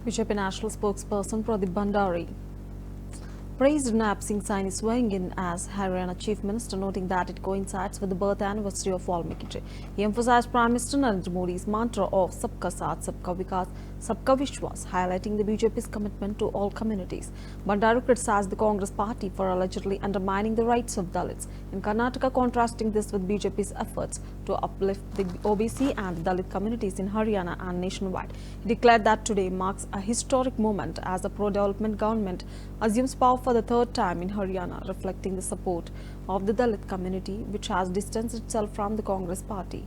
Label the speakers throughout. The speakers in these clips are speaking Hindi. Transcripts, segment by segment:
Speaker 1: BJP National Spokesperson Pradeep Bhandari praised Nab Singh Saini swearing in as Haryana Chief Minister, noting that it coincides with the birth anniversary of Valmiki Ji. He emphasized Prime Minister Narendra Modi's mantra of Sabka Saath, Sabka Vikas, Sabka Vishwas, highlighting the BJP's commitment to all communities. Bhandari criticized the Congress party for allegedly undermining the rights of Dalits in Karnataka, contrasting this with BJP's efforts to uplift the OBC and Dalit communities in Haryana and nationwide. He declared that today marks a historic moment as the pro-development government assumes power for the third time in Haryana, reflecting the support of the Dalit community, which has distanced itself from the Congress party.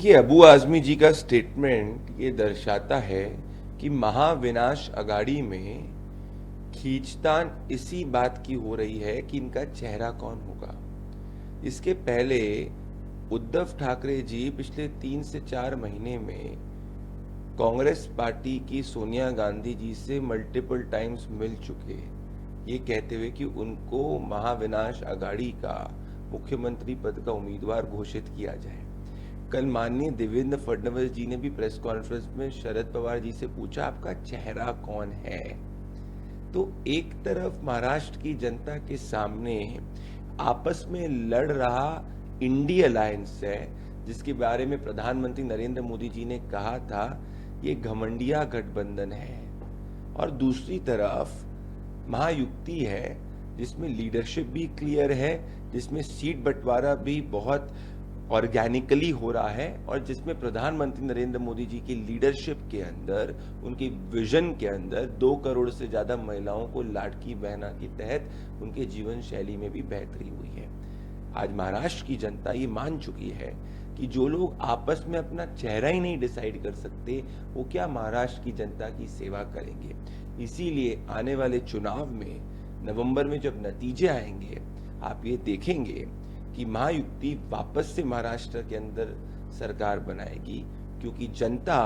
Speaker 2: कि अबू आजमी जी का स्टेटमेंट ये दर्शाता है कि महाविनाश अगाड़ी में खींचतान इसी बात की हो रही है कि इनका चेहरा कौन होगा। इसके पहले उद्धव ठाकरे जी पिछले 3 से 4 महीने में कांग्रेस पार्टी की सोनिया गांधी जी से मल्टीपल टाइम्स मिल चुके, ये कहते हुए कि उनको महाविनाश अगाड़ी का मुख्यमंत्री पद का उम्मीदवार घोषित किया जाए। कल माननीय देवेंद्र फडणवीस जी ने भी प्रेस कॉन्फ्रेंस में शरद पवार जी से पूछा, आपका चेहरा कौन है। तो एक तरफ महाराष्ट्र की जनता के सामने आपस में लड़ रहा इंडी अलायंस है, जिसके बारे में प्रधानमंत्री नरेंद्र मोदी जी ने कहा था ये घमंडिया गठबंधन है, और दूसरी तरफ महायुक्ति है जिसमें लीडरशिप भी क्लियर है, जिसमें सीट बंटवारा भी बहुत ऑर्गेनिकली हो रहा है, और जिसमें प्रधानमंत्री नरेंद्र मोदी जी की लीडरशिप के अंदर, उनके विजन के अंदर 2 करोड़ से ज्यादा महिलाओं को लाडकी बहना के तहत उनके जीवन शैली में भी बेहतरी हुई है। आज महाराष्ट्र की जनता ये मान चुकी है कि जो लोग आपस में अपना चेहरा ही नहीं डिसाइड कर सकते, वो क्या महाराष्ट्र की जनता की सेवा करेंगे। इसीलिए आने वाले चुनाव में नवंबर में जब नतीजे आएंगे, आप ये देखेंगे कि महायुक्ति वापस से महाराष्ट्र के अंदर सरकार बनाएगी, क्योंकि जनता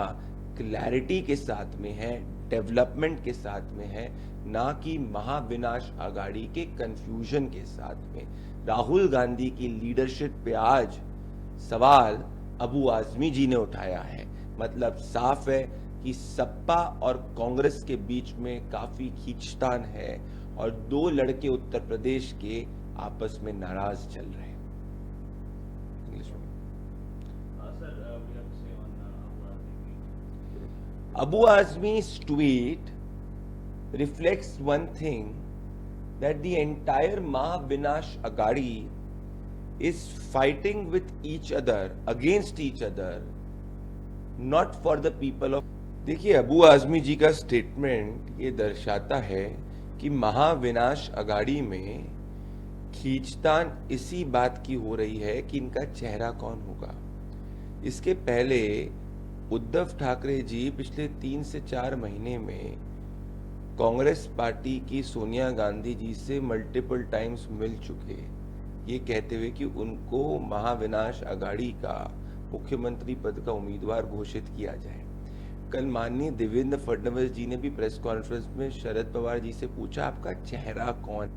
Speaker 2: क्लैरिटी के साथ में है, डेवलपमेंट के साथ में है, ना कि महाविनाश अगाड़ी के कंफ्यूजन के साथ में। राहुल गांधी की लीडरशिप पे आज सवाल अबू आजमी जी ने उठाया है, मतलब साफ है कि सपा और कांग्रेस के बीच में काफी खींचतान है, और 2 लड़के उत्तर प्रदेश के आपस में नाराज चल रहे हैं। Abu Azmi's tweet reflects one thing, that the entire Mahavinash Agadi is fighting with each other, against each other, not for the people of। देखिए, अबू आजमी जी का स्टेटमेंट ये दर्शाता है कि महाविनाश अगाड़ी में खींचतान इसी बात की हो रही है कि इनका चेहरा कौन होगा। इसके पहले उद्धव ठाकरे जी पिछले 3 से 4 महीने में कांग्रेस पार्टी की सोनिया गांधी जी से मल्टीपल टाइम्स मिल चुके, ये कहते हुए कि उनको महाविनाश अगाड़ी का मुख्यमंत्री पद का उम्मीदवार घोषित किया जाए। कल माननीय देवेंद्र फडणवीस जी ने भी प्रेस कॉन्फ्रेंस में शरद पवार जी से पूछा, आपका चेहरा कौन।